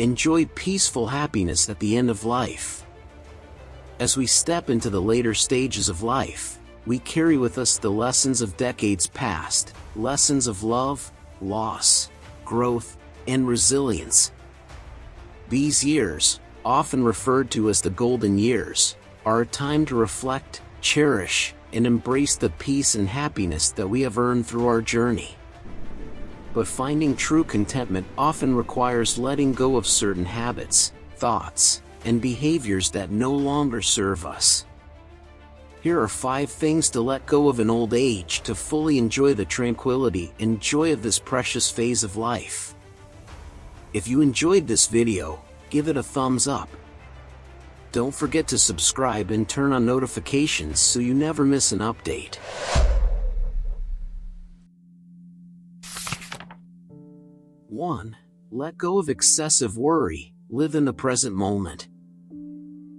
Enjoy peaceful happiness at the end of life. As we step into the later stages of life, we carry with us the lessons of decades past, lessons of love, loss, growth, and resilience. These years, often referred to as the golden years, are a time to reflect, cherish, and embrace the peace and happiness that we have earned through our journey. But finding true contentment often requires letting go of certain habits, thoughts, and behaviors that no longer serve us. Here are 5 things to let go of in old age to fully enjoy the tranquility and joy of this precious phase of life. If you enjoyed this video, give it a thumbs up. Don't forget to subscribe and turn on notifications so you never miss an update. 1. Let go of excessive worry. Live in the present moment.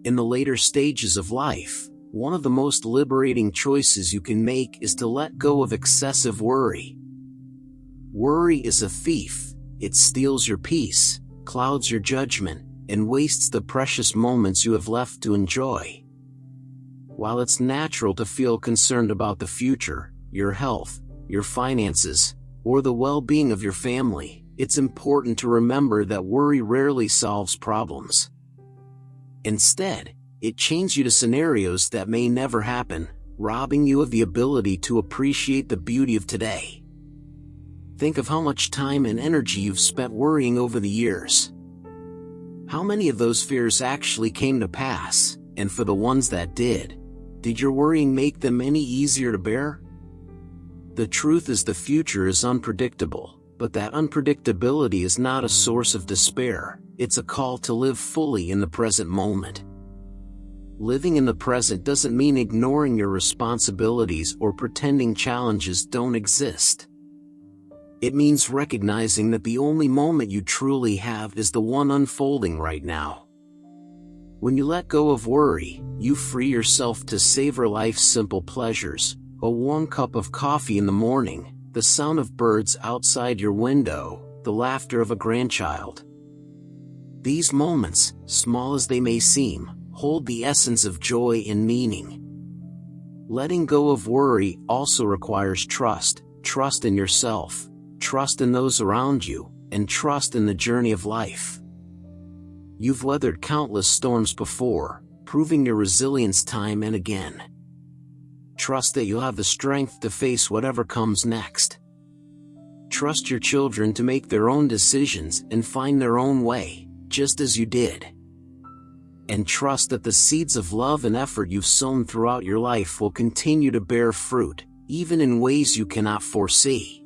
In the later stages of life, one of the most liberating choices you can make is to let go of excessive worry. Worry is a thief. It steals your peace, clouds your judgment, and wastes the precious moments you have left to enjoy. While it's natural to feel concerned about the future, your health, your finances, or the well-being of your family, it's important to remember that worry rarely solves problems. Instead, it chains you to scenarios that may never happen, robbing you of the ability to appreciate the beauty of today. Think of how much time and energy you've spent worrying over the years. How many of those fears actually came to pass, and for the ones that did your worrying make them any easier to bear? The truth is the future is unpredictable, but that unpredictability is not a source of despair, it's a call to live fully in the present moment. Living in the present doesn't mean ignoring your responsibilities or pretending challenges don't exist. It means recognizing that the only moment you truly have is the one unfolding right now. When you let go of worry, you free yourself to savor life's simple pleasures, a warm cup of coffee in the morning, the sound of birds outside your window, the laughter of a grandchild. These moments, small as they may seem, hold the essence of joy and meaning. Letting go of worry also requires trust in yourself, trust in those around you, and trust in the journey of life. You've weathered countless storms before, proving your resilience time and again. Trust that you'll have the strength to face whatever comes next. Trust your children to make their own decisions and find their own way, just as you did. And trust that the seeds of love and effort you've sown throughout your life will continue to bear fruit, even in ways you cannot foresee.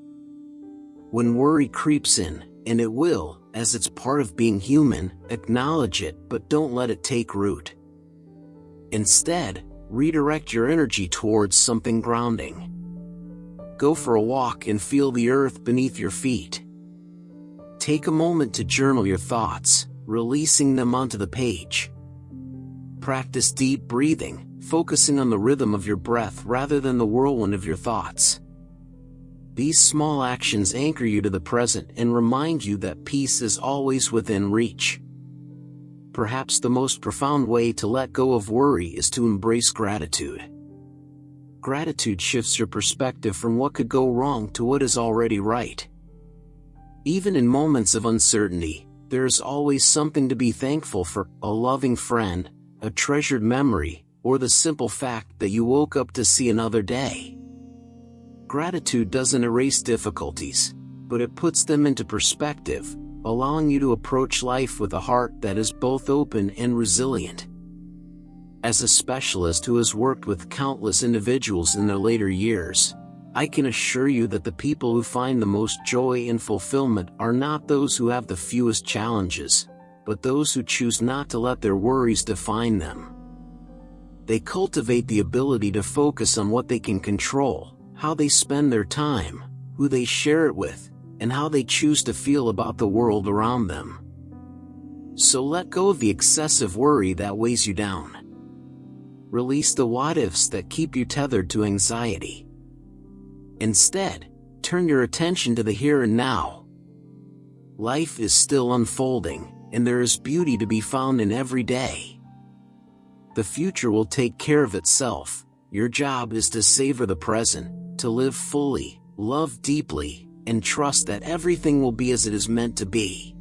When worry creeps in, and it will, as it's part of being human, acknowledge it but don't let it take root. Instead, redirect your energy towards something grounding. Go for a walk and feel the earth beneath your feet. Take a moment to journal your thoughts, releasing them onto the page. Practice deep breathing, focusing on the rhythm of your breath rather than the whirlwind of your thoughts. These small actions anchor you to the present and remind you that peace is always within reach. Perhaps the most profound way to let go of worry is to embrace gratitude. Gratitude shifts your perspective from what could go wrong to what is already right. Even in moments of uncertainty, there is always something to be thankful for: a loving friend, a treasured memory, or the simple fact that you woke up to see another day. Gratitude doesn't erase difficulties, but it puts them into perspective, allowing you to approach life with a heart that is both open and resilient. As a specialist who has worked with countless individuals in their later years, I can assure you that the people who find the most joy and fulfillment are not those who have the fewest challenges, but those who choose not to let their worries define them. They cultivate the ability to focus on what they can control, how they spend their time, who they share it with, and how they choose to feel about the world around them. So let go of the excessive worry that weighs you down. Release the what-ifs that keep you tethered to anxiety. Instead, turn your attention to the here and now. Life is still unfolding, and there is beauty to be found in every day. The future will take care of itself. Your job is to savor the present, to live fully, love deeply, and trust that everything will be as it is meant to be.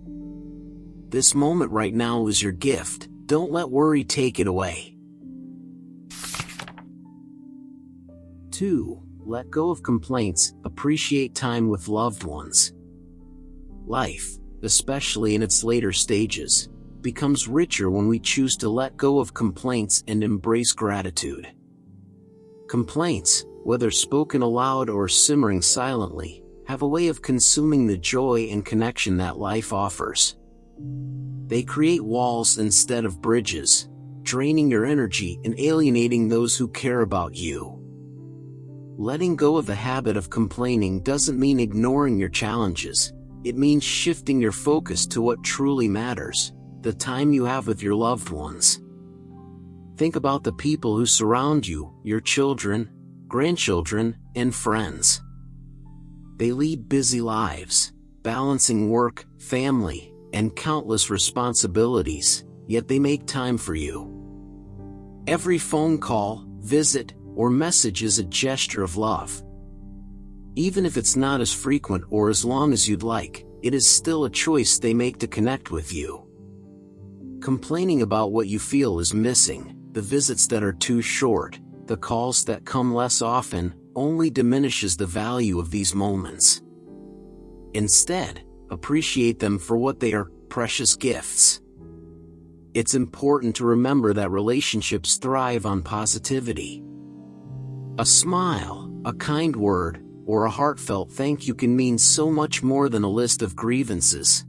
This moment right now is your gift. Don't let worry take it away. 2. Let go of complaints. Appreciate time with loved ones. Life, especially in its later stages, becomes richer when we choose to let go of complaints and embrace gratitude. Complaints, whether spoken aloud or simmering silently, have a way of consuming the joy and connection that life offers. They create walls instead of bridges, draining your energy and alienating those who care about you. Letting go of the habit of complaining doesn't mean ignoring your challenges. It means shifting your focus to what truly matters, the time you have with your loved ones. Think about the people who surround you, your children, grandchildren, and friends. They lead busy lives, balancing work, family, and countless responsibilities, yet they make time for you. Every phone call, visit, or message is a gesture of love. Even if it's not as frequent or as long as you'd like, it is still a choice they make to connect with you. Complaining about what you feel is missing, the visits that are too short, the calls that come less often, only diminishes the value of these moments. Instead, appreciate them for what they are, precious gifts. It's important to remember that relationships thrive on positivity. A smile, a kind word, or a heartfelt thank you can mean so much more than a list of grievances.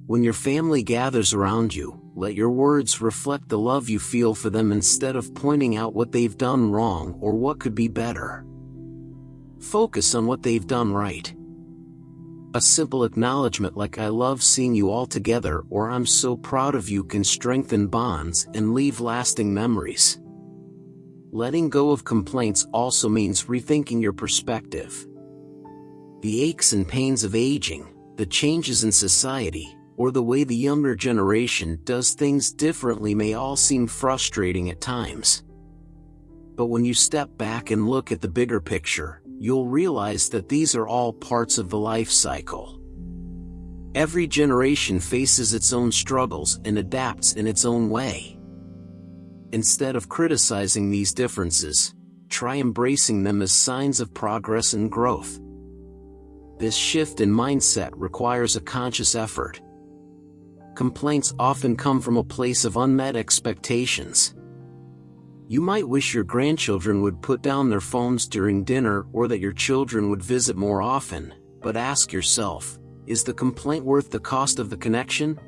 When your family gathers around you, let your words reflect the love you feel for them instead of pointing out what they've done wrong or what could be better. Focus on what they've done right. A simple acknowledgement like "I love seeing you all together" or "I'm so proud of you" can strengthen bonds and leave lasting memories. Letting go of complaints also means rethinking your perspective. The aches and pains of aging, the changes in society, or the way the younger generation does things differently may all seem frustrating at times. But when you step back and look at the bigger picture, you'll realize that these are all parts of the life cycle. Every generation faces its own struggles and adapts in its own way. Instead of criticizing these differences, try embracing them as signs of progress and growth. This shift in mindset requires a conscious effort. Complaints often come from a place of unmet expectations. You might wish your grandchildren would put down their phones during dinner or that your children would visit more often, but ask yourself, is the complaint worth the cost of the connection?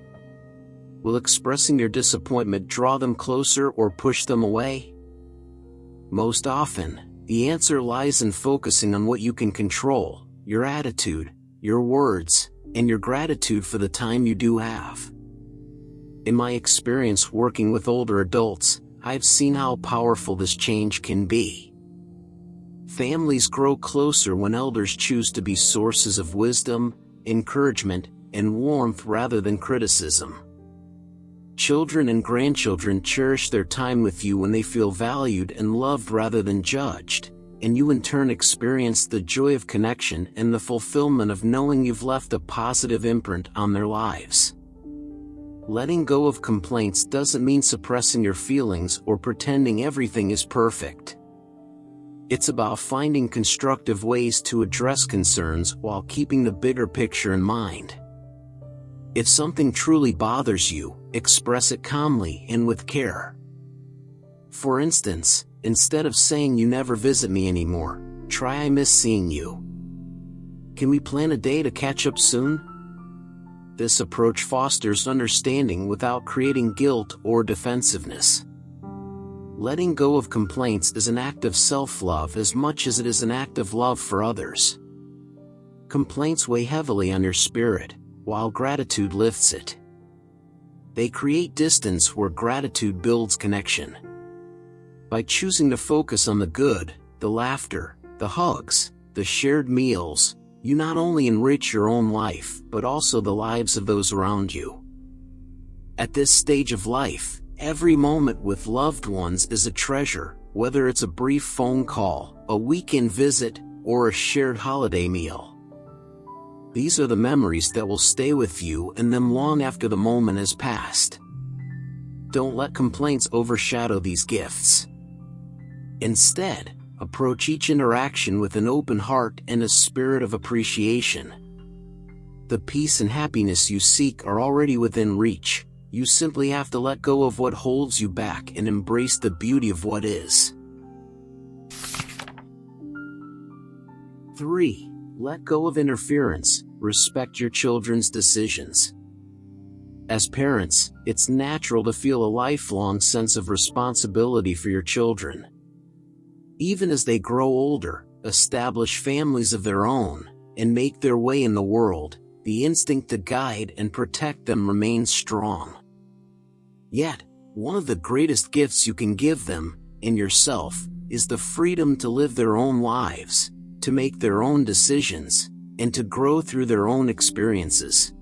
Will expressing your disappointment draw them closer or push them away? Most often, the answer lies in focusing on what you can control, your attitude, your words, and your gratitude for the time you do have. In my experience working with older adults, I've seen how powerful this change can be. Families grow closer when elders choose to be sources of wisdom, encouragement, and warmth rather than criticism. Children and grandchildren cherish their time with you when they feel valued and loved rather than judged, and you in turn experience the joy of connection and the fulfillment of knowing you've left a positive imprint on their lives. Letting go of complaints doesn't mean suppressing your feelings or pretending everything is perfect. It's about finding constructive ways to address concerns while keeping the bigger picture in mind. If something truly bothers you, express it calmly and with care. For instance, instead of saying "you never visit me anymore," try "I miss seeing you. Can we plan a day to catch up soon?" This approach fosters understanding without creating guilt or defensiveness. Letting go of complaints is an act of self-love as much as it is an act of love for others. Complaints weigh heavily on your spirit, while gratitude lifts it. They create distance where gratitude builds connection. By choosing to focus on the good, the laughter, the hugs, the shared meals, you not only enrich your own life but also the lives of those around you. At this stage of life, every moment with loved ones is a treasure, whether it's a brief phone call, a weekend visit, or a shared holiday meal. These are the memories that will stay with you and them long after the moment has passed. Don't let complaints overshadow these gifts. Instead, approach each interaction with an open heart and a spirit of appreciation. The peace and happiness you seek are already within reach. You simply have to let go of what holds you back and embrace the beauty of what is. 3. Let go of interference. Respect your children's decisions. As parents, it's natural to feel a lifelong sense of responsibility for your children. Even as they grow older, establish families of their own, and make their way in the world, the instinct to guide and protect them remains strong. Yet, one of the greatest gifts you can give them, and yourself, is the freedom to live their own lives, to make their own decisions, and to grow through their own experiences.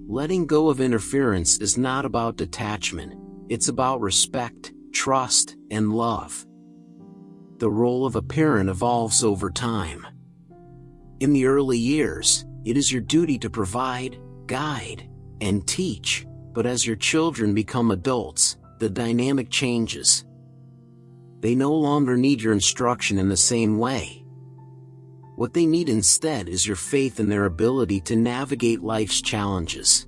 Letting go of interference is not about detachment, it's about respect, trust, and love. The role of a parent evolves over time. In the early years, it is your duty to provide, guide, and teach, but as your children become adults, the dynamic changes. They no longer need your instruction in the same way. What they need instead is your faith in their ability to navigate life's challenges.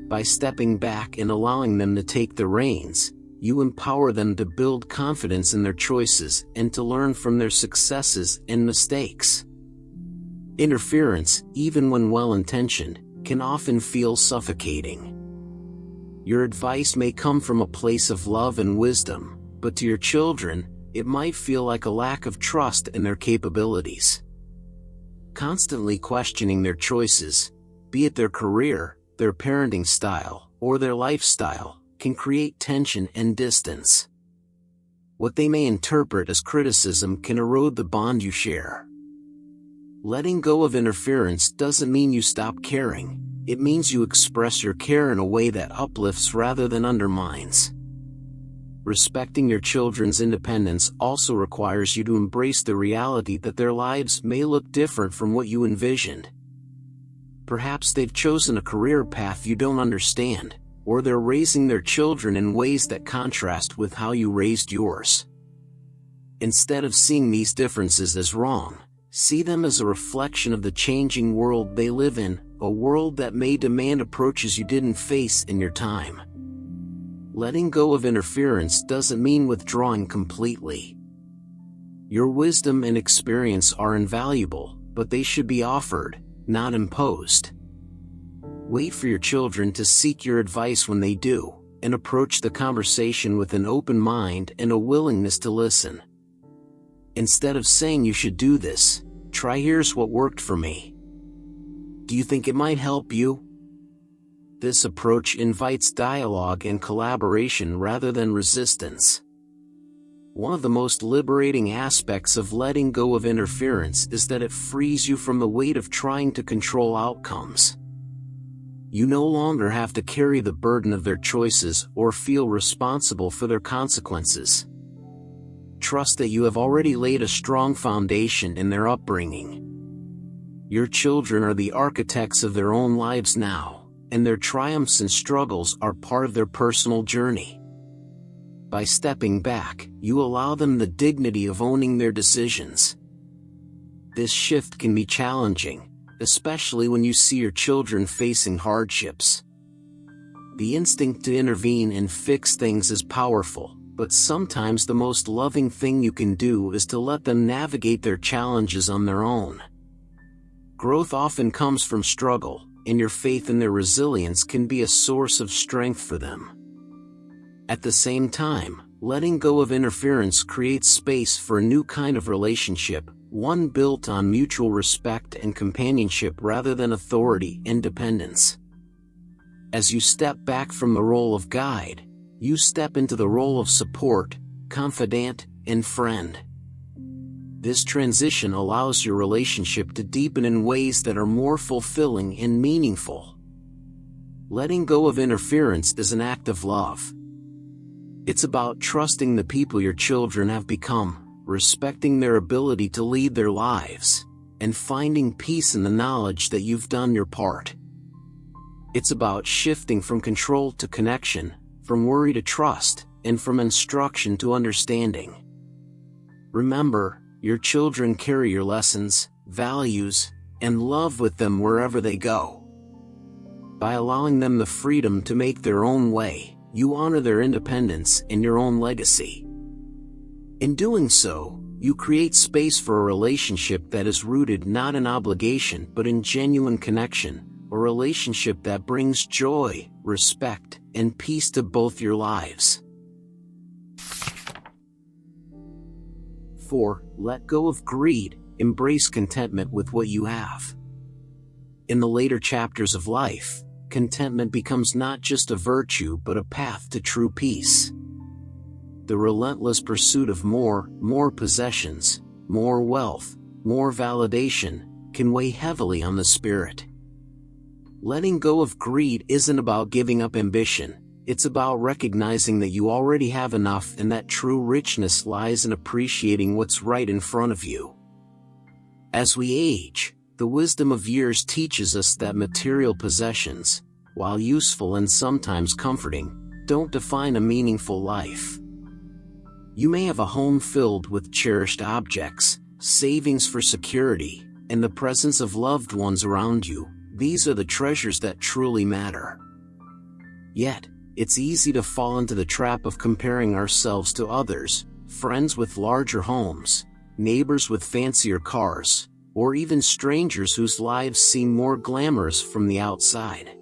By stepping back and allowing them to take the reins, you empower them to build confidence in their choices and to learn from their successes and mistakes. Interference, even when well-intentioned, can often feel suffocating. Your advice may come from a place of love and wisdom, but to your children, it might feel like a lack of trust in their capabilities. Constantly questioning their choices, be it their career, their parenting style, or their lifestyle, can create tension and distance. What they may interpret as criticism can erode the bond you share. Letting go of interference doesn't mean you stop caring, it means you express your care in a way that uplifts rather than undermines. Respecting your children's independence also requires you to embrace the reality that their lives may look different from what you envisioned. Perhaps they've chosen a career path you don't understand, or they're raising their children in ways that contrast with how you raised yours. Instead of seeing these differences as wrong, see them as a reflection of the changing world they live in, a world that may demand approaches you didn't face in your time. Letting go of interference doesn't mean withdrawing completely. Your wisdom and experience are invaluable, but they should be offered, not imposed. Wait for your children to seek your advice when they do, and approach the conversation with an open mind and a willingness to listen. Instead of saying you should do this, try here's what worked for me. Do you think it might help you? This approach invites dialogue and collaboration rather than resistance. One of the most liberating aspects of letting go of interference is that it frees you from the weight of trying to control outcomes. You no longer have to carry the burden of their choices or feel responsible for their consequences. Trust that you have already laid a strong foundation in their upbringing. Your children are the architects of their own lives now, and their triumphs and struggles are part of their personal journey. By stepping back, you allow them the dignity of owning their decisions. This shift can be challenging, especially when you see your children facing hardships. The instinct to intervene and fix things is powerful, but sometimes the most loving thing you can do is to let them navigate their challenges on their own. Growth often comes from struggle, and your faith in their resilience can be a source of strength for them. At the same time, letting go of interference creates space for a new kind of relationship, one built on mutual respect and companionship rather than authority and dependence. As you step back from the role of guide, you step into the role of support, confidant, and friend. This transition allows your relationship to deepen in ways that are more fulfilling and meaningful. Letting go of interference is an act of love. It's about trusting the people your children have become, respecting their ability to lead their lives, and finding peace in the knowledge that you've done your part. It's about shifting from control to connection, from worry to trust, and from instruction to understanding. Remember, your children carry your lessons, values, and love with them wherever they go. By allowing them the freedom to make their own way, you honor their independence and your own legacy. In doing so, you create space for a relationship that is rooted not in obligation but in genuine connection, a relationship that brings joy, respect, and peace to both your lives. 4. Let go of greed, embrace contentment with what you have. In the later chapters of life, contentment becomes not just a virtue but a path to true peace. The relentless pursuit of more possessions, more wealth, more validation, can weigh heavily on the spirit. Letting go of greed isn't about giving up ambition, it's about recognizing that you already have enough and that true richness lies in appreciating what's right in front of you. As we age, the wisdom of years teaches us that material possessions, while useful and sometimes comforting, don't define a meaningful life. You may have a home filled with cherished objects, savings for security, and the presence of loved ones around you. These are the treasures that truly matter. Yet, it's easy to fall into the trap of comparing ourselves to others, friends with larger homes, neighbors with fancier cars, or even strangers whose lives seem more glamorous from the outside.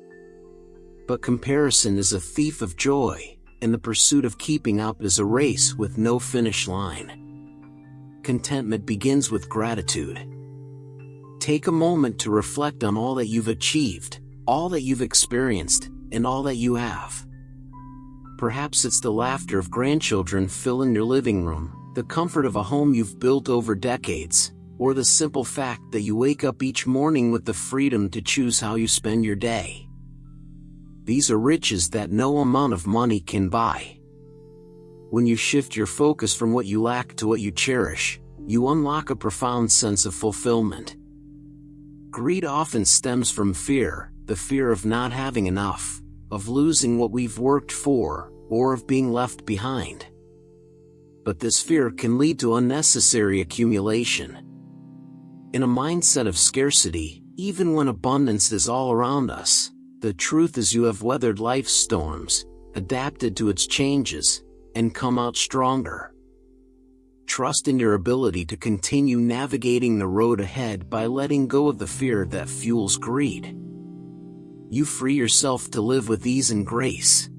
But comparison is a thief of joy, and the pursuit of keeping up is a race with no finish line. Contentment begins with gratitude. Take a moment to reflect on all that you've achieved, all that you've experienced, and all that you have. Perhaps it's the laughter of grandchildren filling your living room, the comfort of a home you've built over decades, or the simple fact that you wake up each morning with the freedom to choose how you spend your day. These are riches that no amount of money can buy. When you shift your focus from what you lack to what you cherish, you unlock a profound sense of fulfillment. Greed often stems from fear, the fear of not having enough, of losing what we've worked for, or of being left behind. But this fear can lead to unnecessary accumulation. In a mindset of scarcity, even when abundance is all around us, the truth is you have weathered life's storms, adapted to its changes, and come out stronger. Trust in your ability to continue navigating the road ahead by letting go of the fear that fuels greed. You free yourself to live with ease and grace.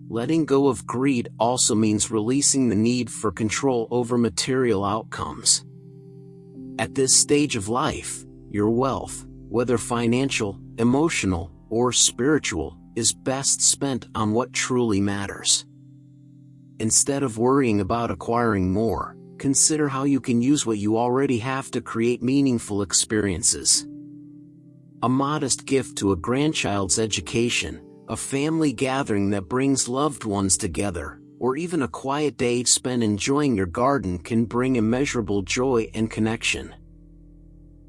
Letting go of greed also means releasing the need for control over material outcomes. At this stage of life, your wealth, whether financial, emotional, or spiritual, is best spent on what truly matters. Instead of worrying about acquiring more, consider how you can use what you already have to create meaningful experiences. A modest gift to a grandchild's education, a family gathering that brings loved ones together, or even a quiet day spent enjoying your garden can bring immeasurable joy and connection.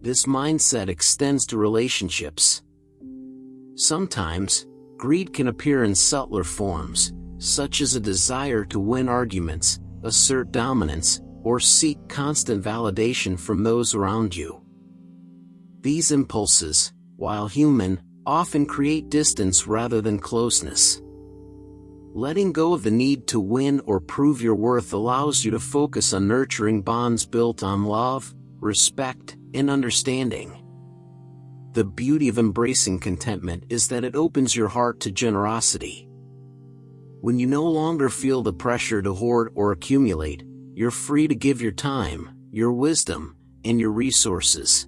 This mindset extends to relationships. Sometimes, greed can appear in subtler forms, such as a desire to win arguments, assert dominance, or seek constant validation from those around you. These impulses, while human, often create distance rather than closeness. Letting go of the need to win or prove your worth allows you to focus on nurturing bonds built on love, respect, and understanding. The beauty of embracing contentment is that it opens your heart to generosity. When you no longer feel the pressure to hoard or accumulate, you're free to give your time, your wisdom, and your resources.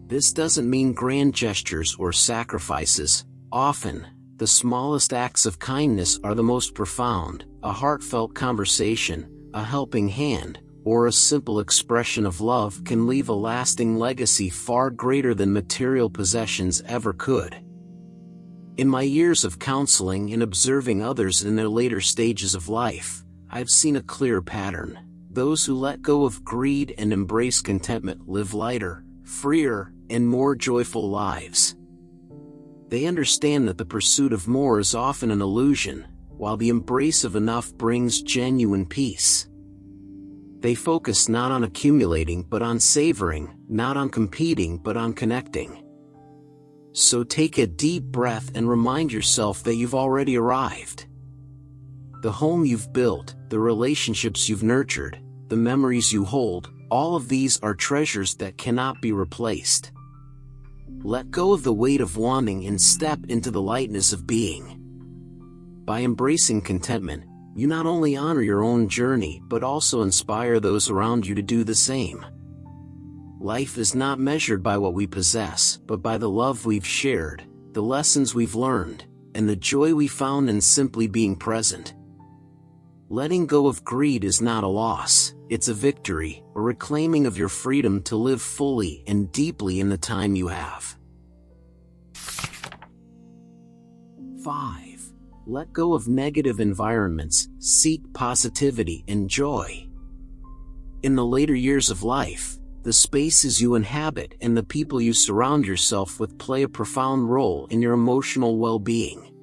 This doesn't mean grand gestures or sacrifices. Often, the smallest acts of kindness are the most profound. A heartfelt conversation, a helping hand, or a simple expression of love can leave a lasting legacy far greater than material possessions ever could. In my years of counseling and observing others in their later stages of life, I've seen a clear pattern. Those who let go of greed and embrace contentment live lighter, freer, and more joyful lives. They understand that the pursuit of more is often an illusion, while the embrace of enough brings genuine peace. They focus not on accumulating but on savoring, not on competing but on connecting. So take a deep breath and remind yourself that you've already arrived. The home you've built, the relationships you've nurtured, the memories you hold, all of these are treasures that cannot be replaced. Let go of the weight of wanting and step into the lightness of being. By embracing contentment, you not only honor your own journey but also inspire those around you to do the same. Life is not measured by what we possess, but by the love we've shared, the lessons we've learned, and the joy we found in simply being present. Letting go of greed is not a loss, it's a victory, a reclaiming of your freedom to live fully and deeply in the time you have. 5. Let go of negative environments, seek positivity and joy. In the later years of life, the spaces you inhabit and the people you surround yourself with play a profound role in your emotional well-being.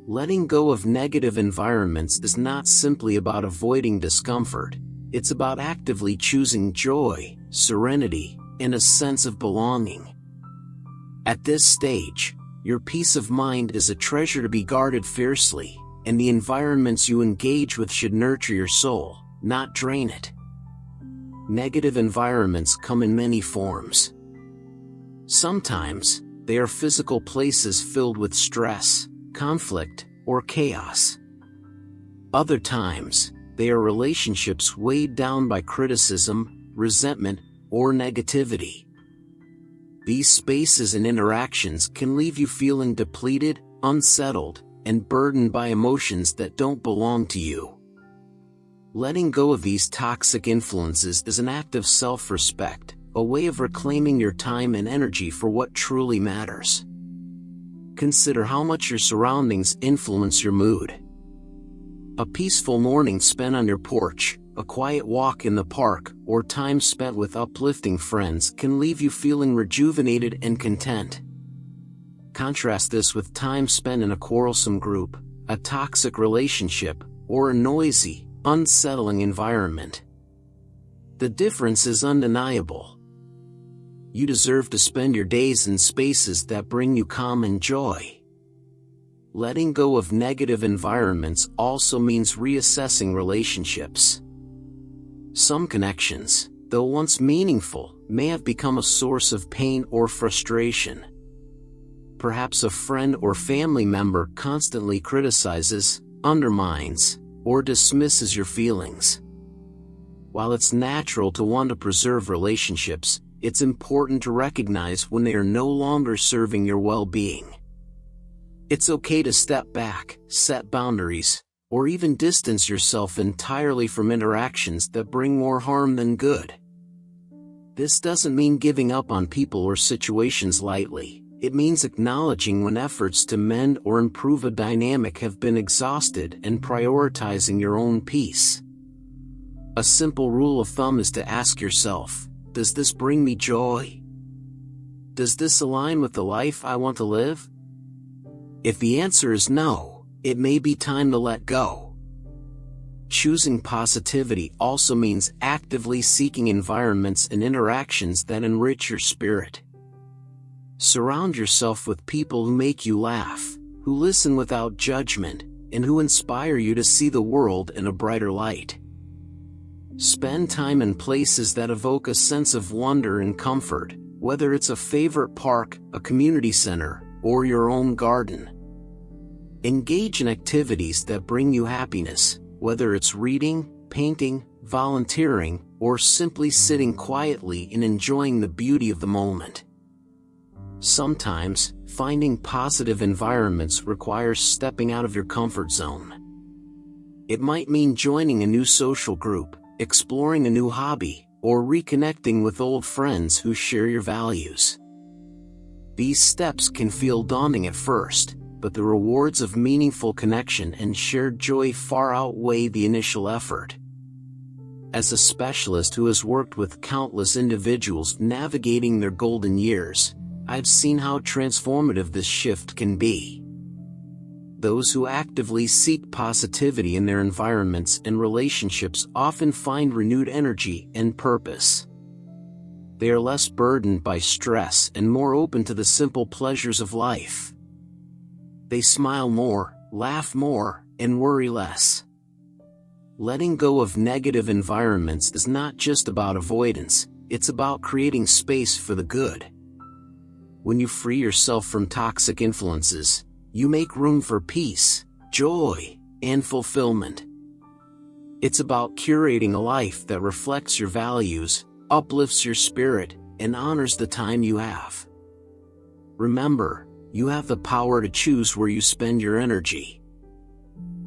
Letting go of negative environments is not simply about avoiding discomfort, it's about actively choosing joy, serenity, and a sense of belonging. At this stage, your peace of mind is a treasure to be guarded fiercely, and the environments you engage with should nurture your soul, not drain it. Negative environments come in many forms. Sometimes, they are physical places filled with stress, conflict, or chaos. Other times, they are relationships weighed down by criticism, resentment, or negativity. These spaces and interactions can leave you feeling depleted, unsettled, and burdened by emotions that don't belong to you. Letting go of these toxic influences is an act of self-respect, a way of reclaiming your time and energy for what truly matters. Consider how much your surroundings influence your mood. A peaceful morning spent on your porch, a quiet walk in the park, or time spent with uplifting friends can leave you feeling rejuvenated and content. Contrast this with time spent in a quarrelsome group, a toxic relationship, or a noisy, unsettling environment. The difference is undeniable. You deserve to spend your days in spaces that bring you calm and joy. Letting go of negative environments also means reassessing relationships. Some connections, though once meaningful, may have become a source of pain or frustration. Perhaps a friend or family member constantly criticizes, undermines, or dismisses your feelings. While it's natural to want to preserve relationships, it's important to recognize when they are no longer serving your well-being. It's okay to step back, set boundaries, or even distance yourself entirely from interactions that bring more harm than good. This doesn't mean giving up on people or situations lightly. It means acknowledging when efforts to mend or improve a dynamic have been exhausted and prioritizing your own peace. A simple rule of thumb is to ask yourself, does this bring me joy? Does this align with the life I want to live? If the answer is no, it may be time to let go. Choosing positivity also means actively seeking environments and interactions that enrich your spirit. Surround yourself with people who make you laugh, who listen without judgment, and who inspire you to see the world in a brighter light. Spend time in places that evoke a sense of wonder and comfort, whether it's a favorite park, a community center, or your own garden. Engage in activities that bring you happiness, whether it's reading, painting, volunteering, or simply sitting quietly and enjoying the beauty of the moment. Sometimes, finding positive environments requires stepping out of your comfort zone. It might mean joining a new social group, exploring a new hobby, or reconnecting with old friends who share your values. These steps can feel daunting at first, but the rewards of meaningful connection and shared joy far outweigh the initial effort. As a specialist who has worked with countless individuals navigating their golden years, I've seen how transformative this shift can be. Those who actively seek positivity in their environments and relationships often find renewed energy and purpose. They are less burdened by stress and more open to the simple pleasures of life. They smile more, laugh more, and worry less. Letting go of negative environments is not just about avoidance, it's about creating space for the good. When you free yourself from toxic influences, you make room for peace, joy, and fulfillment. It's about curating a life that reflects your values, uplifts your spirit, and honors the time you have. Remember, you have the power to choose where you spend your energy.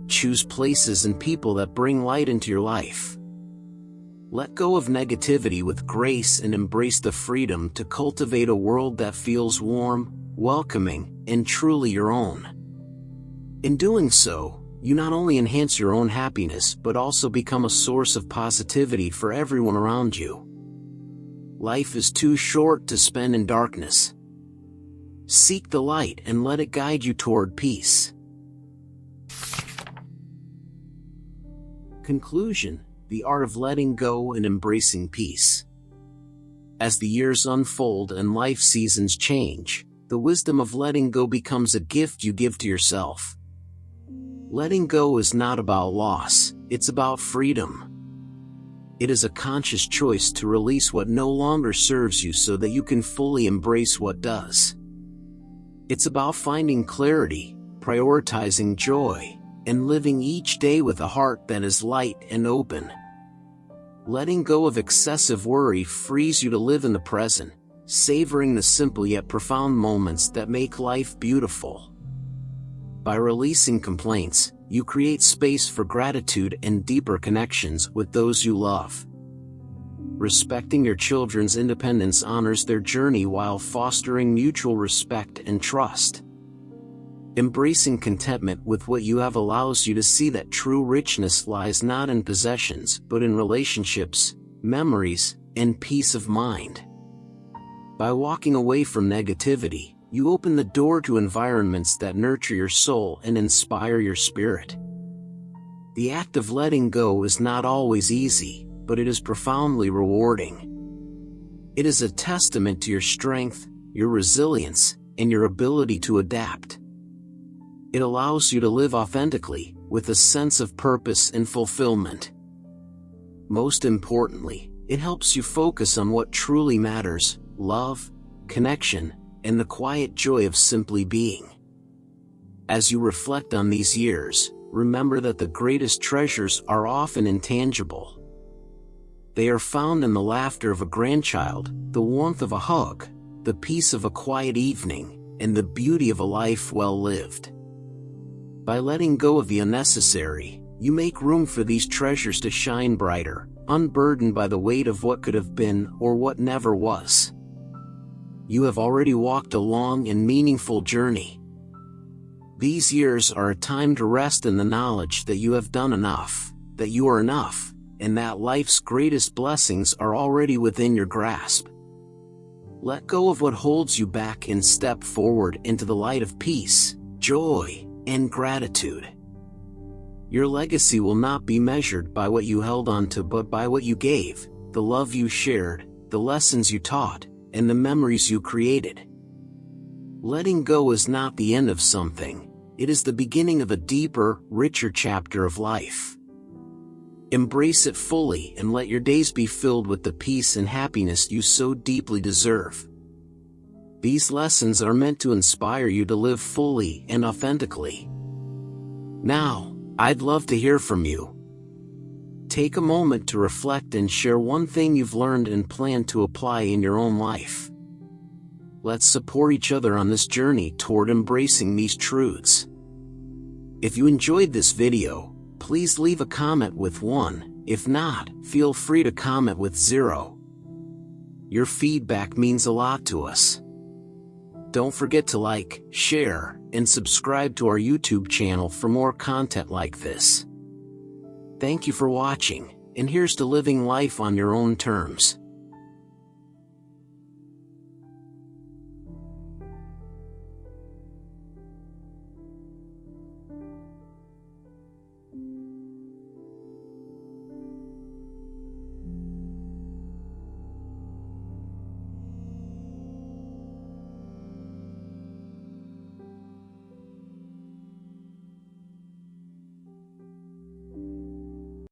Choose places and people that bring light into your life. Let go of negativity with grace and embrace the freedom to cultivate a world that feels warm, welcoming, and truly your own. In doing so, you not only enhance your own happiness but also become a source of positivity for everyone around you. Life is too short to spend in darkness. Seek the light and let it guide you toward peace. Conclusion: the art of letting go and embracing peace. As the years unfold and life seasons change, the wisdom of letting go becomes a gift you give to yourself. Letting go is not about loss, it's about freedom. It is a conscious choice to release what no longer serves you so that you can fully embrace what does. It's about finding clarity, prioritizing joy, and living each day with a heart that is light and open. Letting go of excessive worry frees you to live in the present, savoring the simple yet profound moments that make life beautiful. By releasing complaints, you create space for gratitude and deeper connections with those you love. Respecting your children's independence honors their journey while fostering mutual respect and trust. Embracing contentment with what you have allows you to see that true richness lies not in possessions but in relationships, memories, and peace of mind. By walking away from negativity, you open the door to environments that nurture your soul and inspire your spirit. The act of letting go is not always easy, but it is profoundly rewarding. It is a testament to your strength, your resilience, and your ability to adapt. It allows you to live authentically, with a sense of purpose and fulfillment. Most importantly, it helps you focus on what truly matters: love, connection, and the quiet joy of simply being. As you reflect on these years, remember that the greatest treasures are often intangible. They are found in the laughter of a grandchild, the warmth of a hug, the peace of a quiet evening, and the beauty of a life well lived. By letting go of the unnecessary, you make room for these treasures to shine brighter, unburdened by the weight of what could have been or what never was. You have already walked a long and meaningful journey. These years are a time to rest in the knowledge that you have done enough, that you are enough, and that life's greatest blessings are already within your grasp. Let go of what holds you back and step forward into the light of peace, joy, and gratitude. Your legacy will not be measured by what you held on to but by what you gave, the love you shared, the lessons you taught, and the memories you created. Letting go is not the end of something, it is the beginning of a deeper, richer chapter of life. Embrace it fully and let your days be filled with the peace and happiness you so deeply deserve. These lessons are meant to inspire you to live fully and authentically. Now, I'd love to hear from you. Take a moment to reflect and share one thing you've learned and plan to apply in your own life. Let's support each other on this journey toward embracing these truths. If you enjoyed this video, please leave a comment with 1, if not, feel free to comment with 0. Your feedback means a lot to us. Don't forget to like, share, and subscribe to our YouTube channel for more content like this. Thank you for watching, and here's to living life on your own terms.